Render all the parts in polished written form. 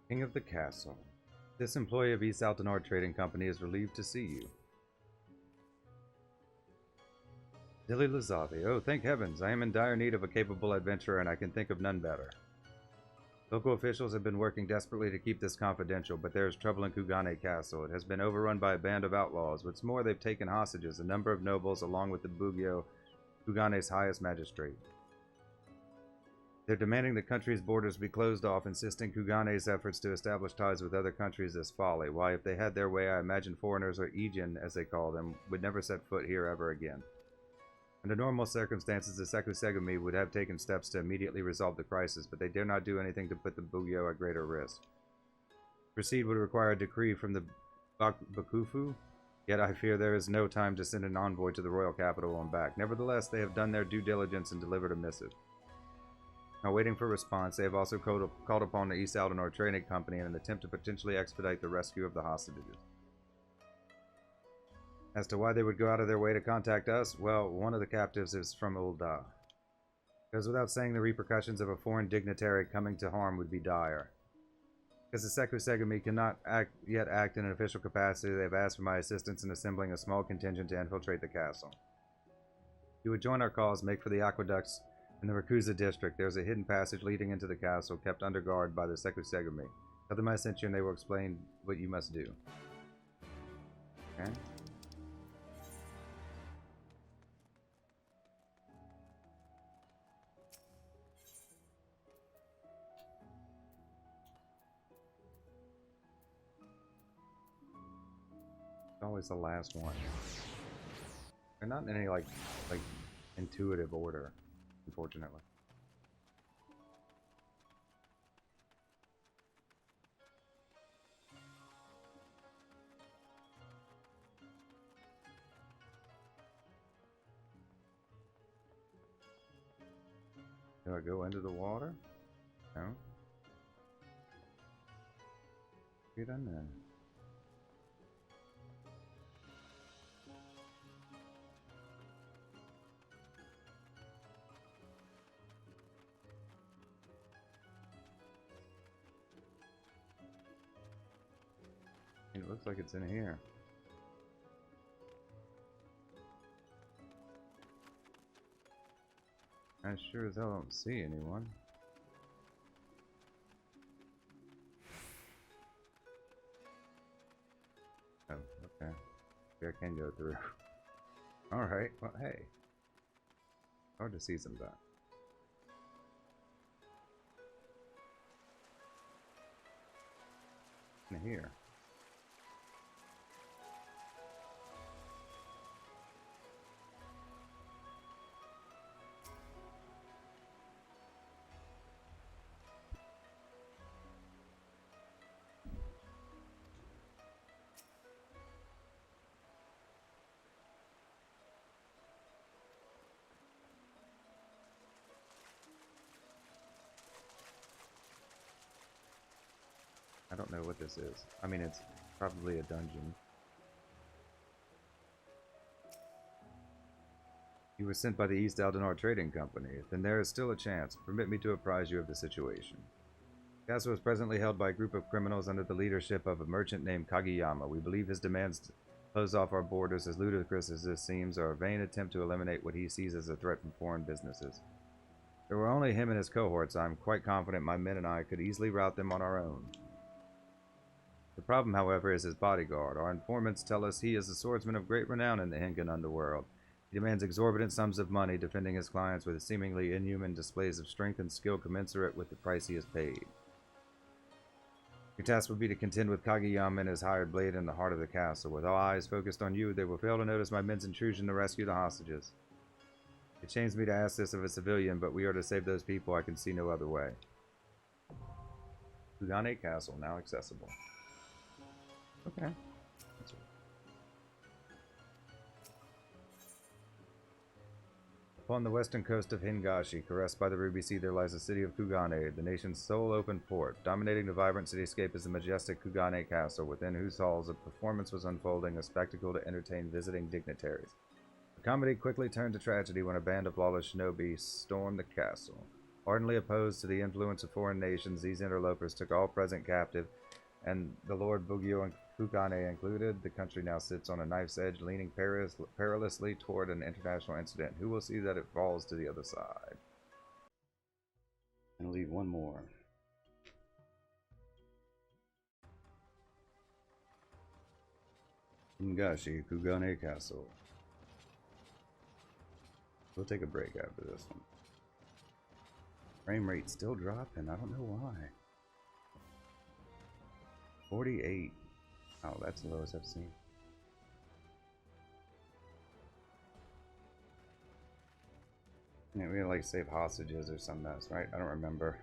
King of the Castle. This employee of East Altenor Trading Company is relieved to see you. Dilly Lazavi. Oh, thank heavens. I am in dire need of a capable adventurer, and I can think of none better. Local officials have been working desperately to keep this confidential, but there is trouble in Kugane Castle. It has been overrun by a band of outlaws. What's more, they've taken hostages a number of nobles along with the Bugyo, Kugane's highest magistrate. They're demanding the country's borders be closed off, insisting Kugane's efforts to establish ties with other countries is folly. Why, if they had their way, I imagine foreigners, or Ijin as they call them, would never set foot here ever again. Under normal circumstances, the Sekusegumi would have taken steps to immediately resolve the crisis, but they dare not do anything to put the Bugyo at greater risk. Proceed would require a decree from the Bakufu, yet I fear there is no time to send an envoy to the royal capital and back. Nevertheless, they have done their due diligence and delivered a missive. Now, waiting for response, they have also called upon the East Altenor Trading Company in an attempt to potentially expedite the rescue of the hostages. As to why they would go out of their way to contact us, well, one of the captives is from Ul'dah. Because without saying, the repercussions of a foreign dignitary coming to harm would be dire. Because the Sekusegumi cannot yet act in an official capacity, they have asked for my assistance in assembling a small contingent to infiltrate the castle. If you would join our cause, make for the aqueducts in the Rakuza district. There is a hidden passage leading into the castle, kept under guard by the Sekusegumi. Tell them I sent you and they will explain what you must do. Okay? Always the last one. They're not in any like intuitive order, unfortunately. Do I go into the water? No. Get in there. It looks like it's in here. I sure as hell don't see anyone. Oh, okay. Maybe I can go through. Alright, well, hey. Hard to see sometimes. In here. I don't know what this is. I mean, it's probably a dungeon. You were sent by the East Altenor Trading Company. Then there is still a chance. Permit me to apprise you of the situation. The castle is presently held by a group of criminals under the leadership of a merchant named Kageyama. We believe his demands to close off our borders, as ludicrous as this seems, are a vain attempt to eliminate what he sees as a threat from foreign businesses. If there were only him and his cohorts, I am quite confident my men and I could easily rout them on our own. The problem, however, is his bodyguard. Our informants tell us he is a swordsman of great renown in the Hingan underworld. He demands exorbitant sums of money, defending his clients with seemingly inhuman displays of strength and skill commensurate with the price he has paid. Your task would be to contend with Kageyama and his hired blade in the heart of the castle. With all eyes focused on you, they will fail to notice my men's intrusion to rescue the hostages. It shames me to ask this of a civilian, but we are to save those people. I can see no other way. Kugane Castle, now accessible. Okay. Upon the western coast of Hingashi, caressed by the Ruby Sea, there lies the city of Kugane, the nation's sole open port. Dominating the vibrant cityscape is the majestic Kugane Castle, within whose halls a performance was unfolding, a spectacle to entertain visiting dignitaries. The comedy quickly turned to tragedy when a band of lawless shinobi stormed the castle. Ardently opposed to the influence of foreign nations, these interlopers took all present captive, and the Lord Bugyo and Kugane included. The country now sits on a knife's edge, leaning perilously toward an international incident. Who will see that it falls to the other side? And I'll leave one more. Ngashi, Kugane Castle. We'll take a break after this one. Frame rate still dropping. I don't know why. 48. Oh, that's the lowest I've seen. Yeah, we gotta like save hostages or some mess, right? I don't remember.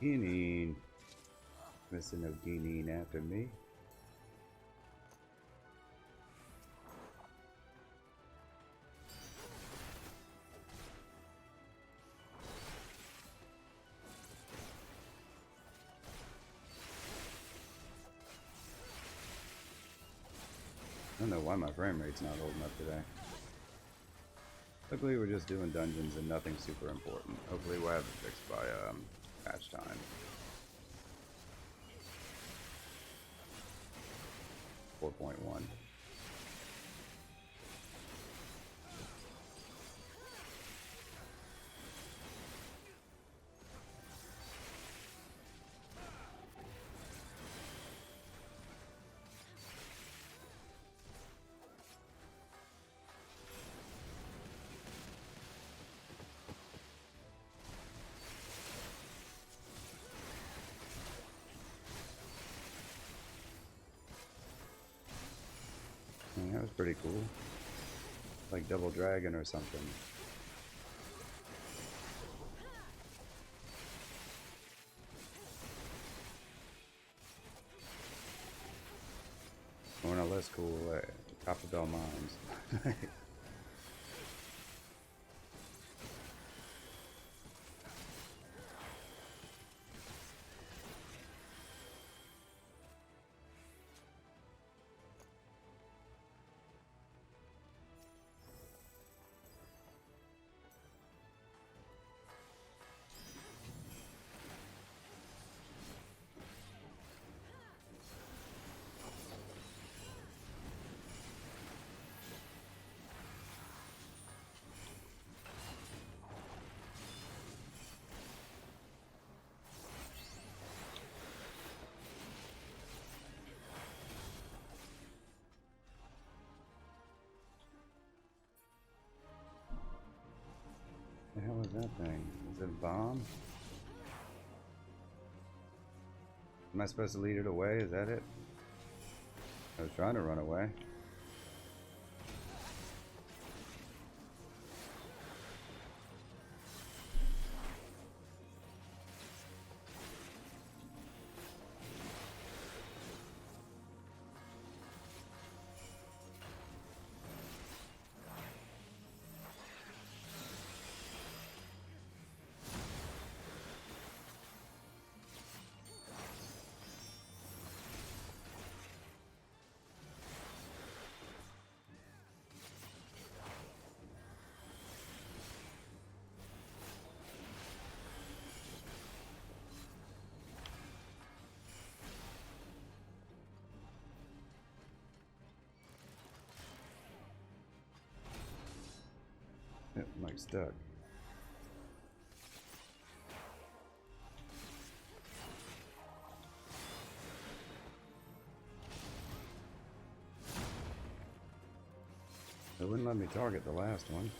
Guinea. Missing no Guinea after me. I don't know why my frame rate's not holding up today. Luckily we're just doing dungeons and nothing super important. Hopefully we'll have it fixed by patch time. 4.1. That was pretty cool. Like Double Dragon or something. Or in a less cool way. Copper Bell Mines. What the hell is that thing? Is it a bomb? Am I supposed to lead it away? Is that it? I was trying to run away. I'm like stuck. It wouldn't let me target the last one.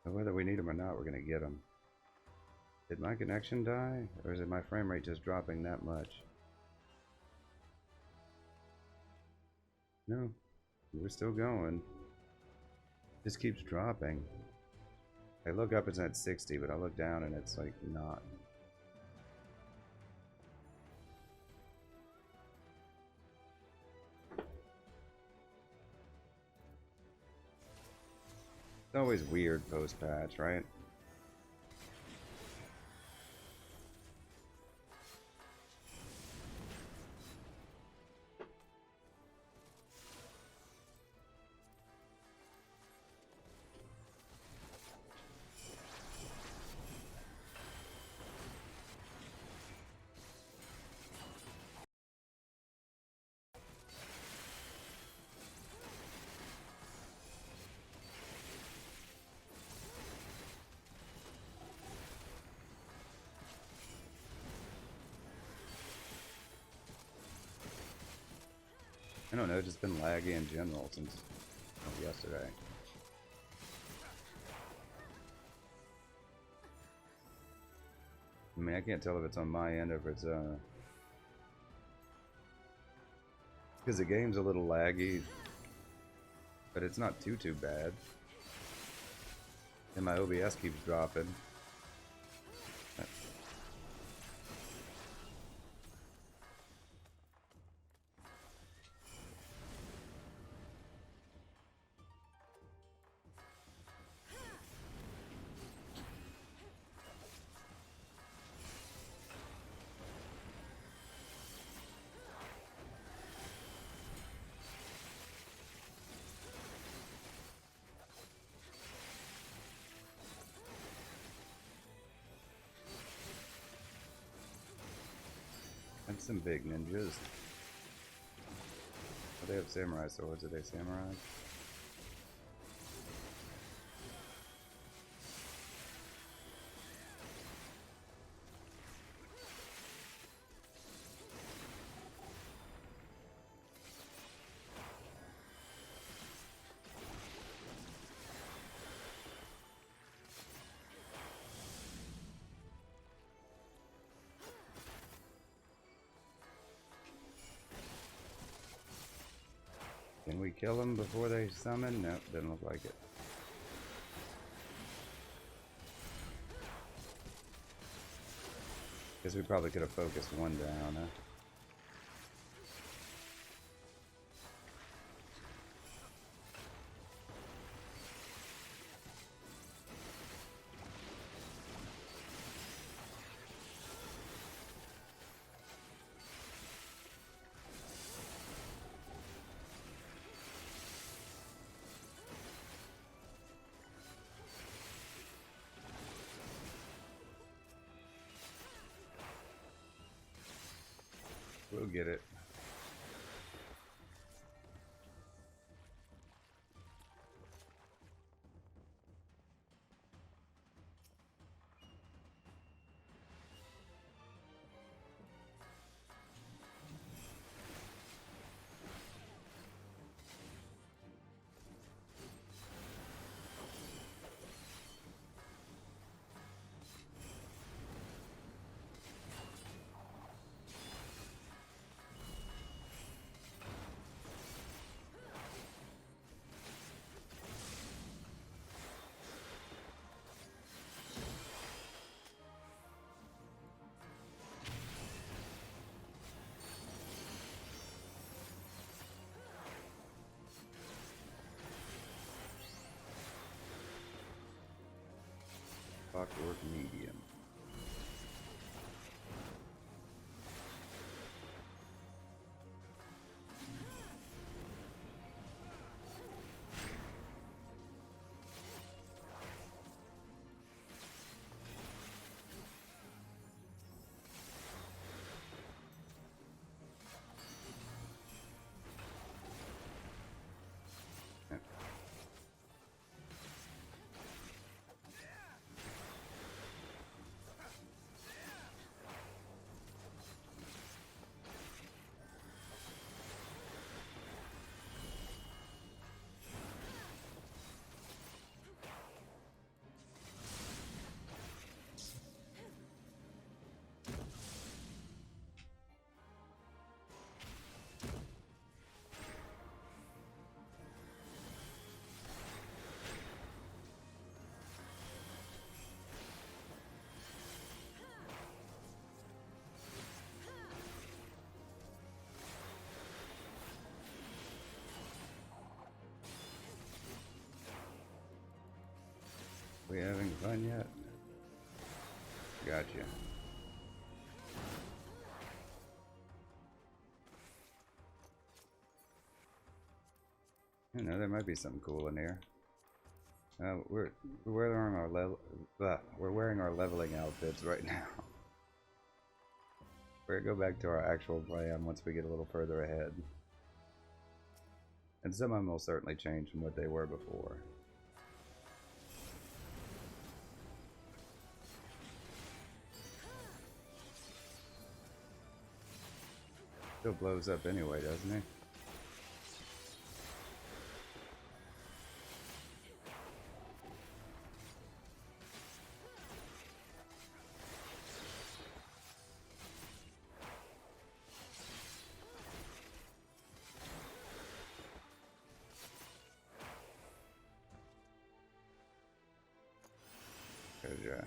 So whether we need them or not, we're going to get them. Did my connection die? Or is it my frame rate just dropping that much? No. We're still going. Just keeps dropping. I look up, it's at 60, but I look down and it's like not. It's always weird post-patch, right? I don't know, it's just been laggy in general since yesterday. I mean, I can't tell if it's on my end or if it's because the game's a little laggy, but it's not too bad. And my OBS keeps dropping. And some big ninjas. Oh, they have samurai swords. Are they samurai? Can we kill them before they summon? Nope, doesn't look like it. Guess we probably could have focused one down, huh? We'll get it. Clockwork medium. We having fun yet? Gotcha. You know, there might be something cool in here. We're wearing our we're wearing our leveling outfits right now. We're gonna go back to our actual plan once we get a little further ahead. And some of them will certainly change from what they were before. Still blows up anyway, doesn't he? Yeah.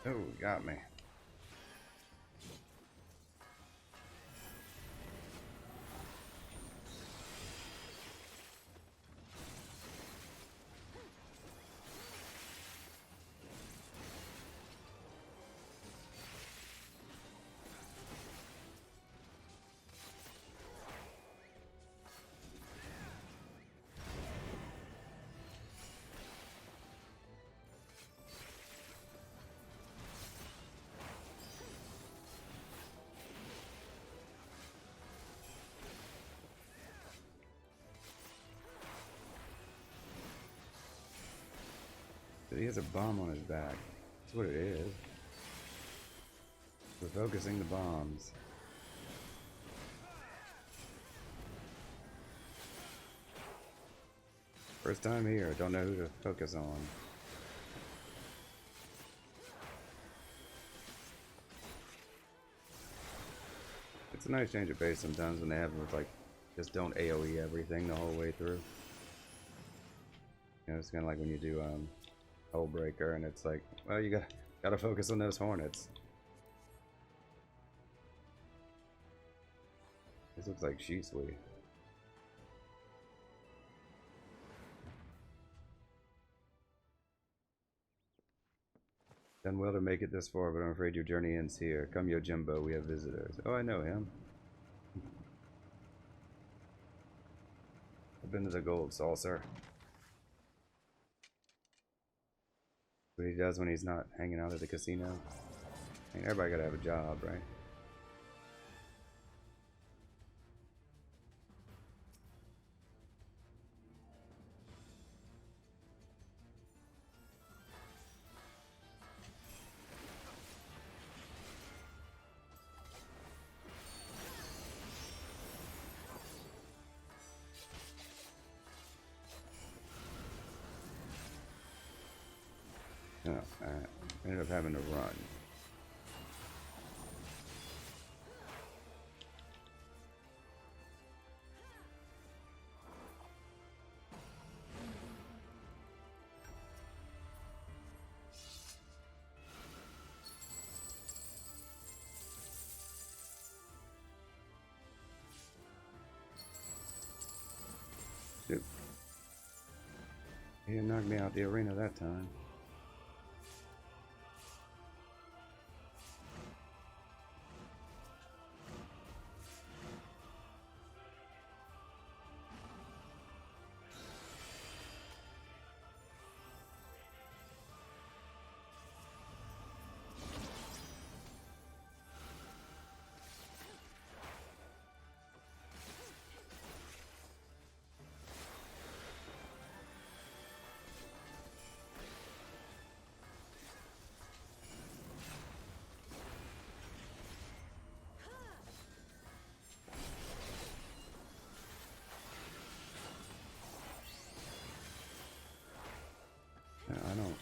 Oh, got me. He has a bomb on his back. That's what it is. We're focusing the bombs. First time here, don't know who to focus on. It's a nice change of pace sometimes when they have them with like, just don't AoE everything the whole way through. You know, it's kind of like when you do Hull Breaker, and it's like, well, you gotta focus on those hornets. This looks like Shisui. Done well to make it this far, but I'm afraid your journey ends here. Come, Yojimbo, we have visitors. Oh, I know him. I've been to the Gold Saucer. What he does when he's not hanging out at the casino. I mean, everybody gotta have a job, right? No, I ended up having to run. Shoot. He didn't knock me out the arena that time. I don't...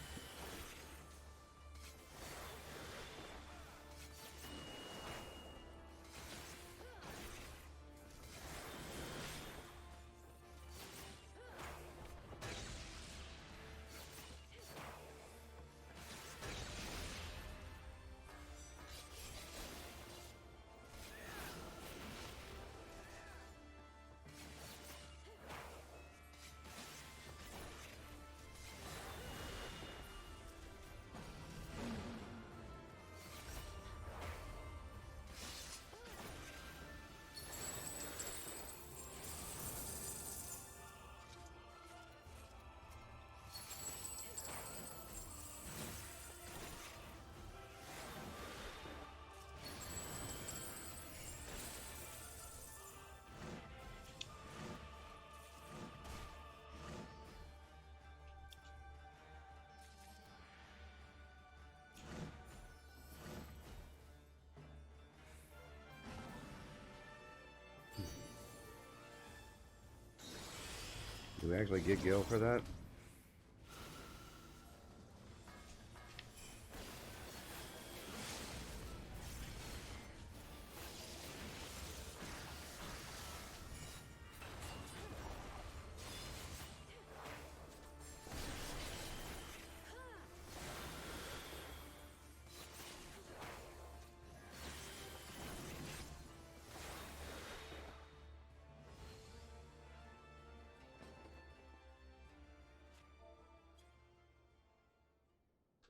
Do we actually get Gil for that?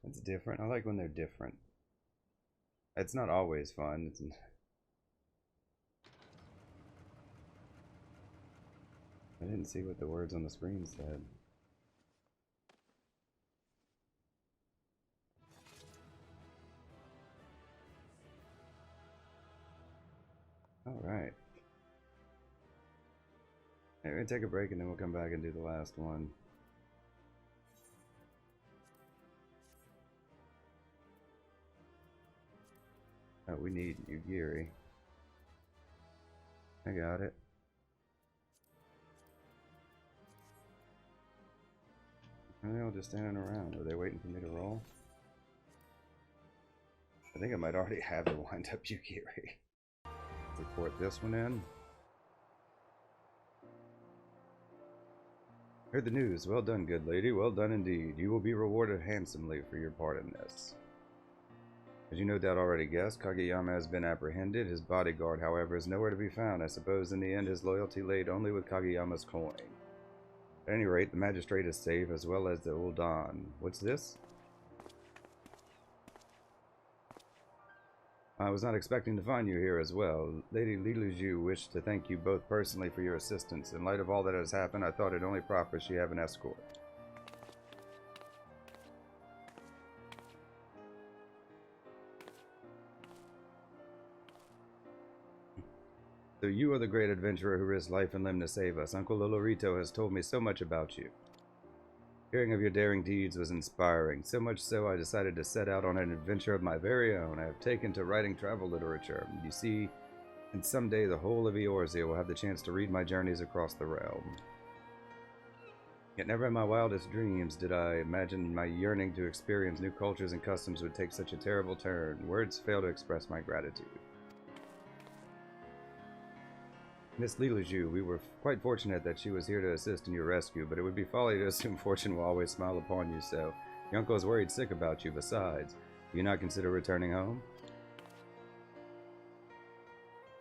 It's different. I like when they're different. It's not always fun. I didn't see what the words on the screen said. Alright. We're gonna take a break and then we'll come back and do the last one. Oh, we need Yugiri. I got it. Are they all just standing around? Are they waiting for me to roll? I think I might already have a wind up Yugiri. Report this one in. Heard the news. Well done, good lady. Well done indeed. You will be rewarded handsomely for your part in this. As you no doubt already guessed, Kageyama has been apprehended. His bodyguard, however, is nowhere to be found. I suppose in the end his loyalty laid only with Kageyama's coin. At any rate, the magistrate is safe, as well as the Uldan. What's this? I was not expecting to find you here as well. Lady Liluju wished to thank you both personally for your assistance. In light of all that has happened, I thought it only proper she have an escort. So you are the great adventurer who risked life and limb to save us. Uncle Lolorito has told me so much about you. Hearing of your daring deeds was inspiring, so much so I decided to set out on an adventure of my very own. I have taken to writing travel literature. You see, and someday the whole of Eorzea will have the chance to read my journeys across the realm. Yet never in my wildest dreams did I imagine my yearning to experience new cultures and customs would take such a terrible turn. Words fail to express my gratitude. Miss Liluju, we were quite fortunate that she was here to assist in your rescue, but it would be folly to assume fortune will always smile upon you, so your uncle is worried sick about you. Besides, do you not consider returning home?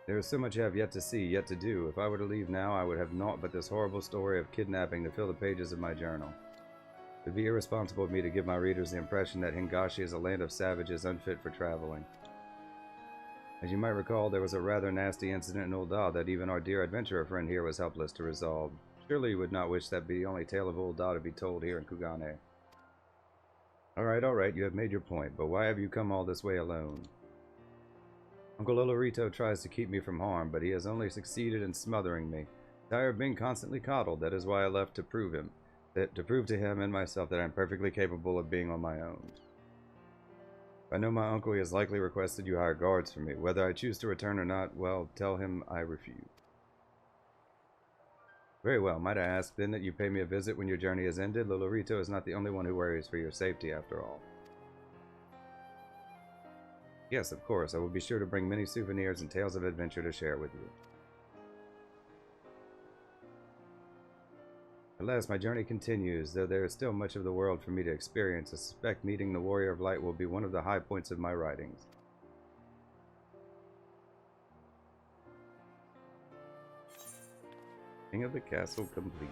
There is so much I have yet to see, yet to do. If I were to leave now, I would have naught but this horrible story of kidnapping to fill the pages of my journal. It would be irresponsible of me to give my readers the impression that Hingashi is a land of savages unfit for traveling. As you might recall, there was a rather nasty incident in Ul'dah that even our dear adventurer friend here was helpless to resolve. Surely you would not wish that be the only tale of Ul'dah to be told here in Kugane. Alright, you have made your point, but why have you come all this way alone? Uncle Lolorito tries to keep me from harm, but he has only succeeded in smothering me. Tired of being constantly coddled, that is why I left to prove to him and myself that I am perfectly capable of being on my own. I know my uncle has likely requested you hire guards for me. Whether I choose to return or not, well, tell him I refuse. Very well. Might I ask then that you pay me a visit when your journey is ended? Lolorito is not the only one who worries for your safety, after all. Yes, of course. I will be sure to bring many souvenirs and tales of adventure to share with you. Alas, my journey continues. Though there is still much of the world for me to experience, I suspect meeting the Warrior of Light will be one of the high points of my writings. King of the Castle complete.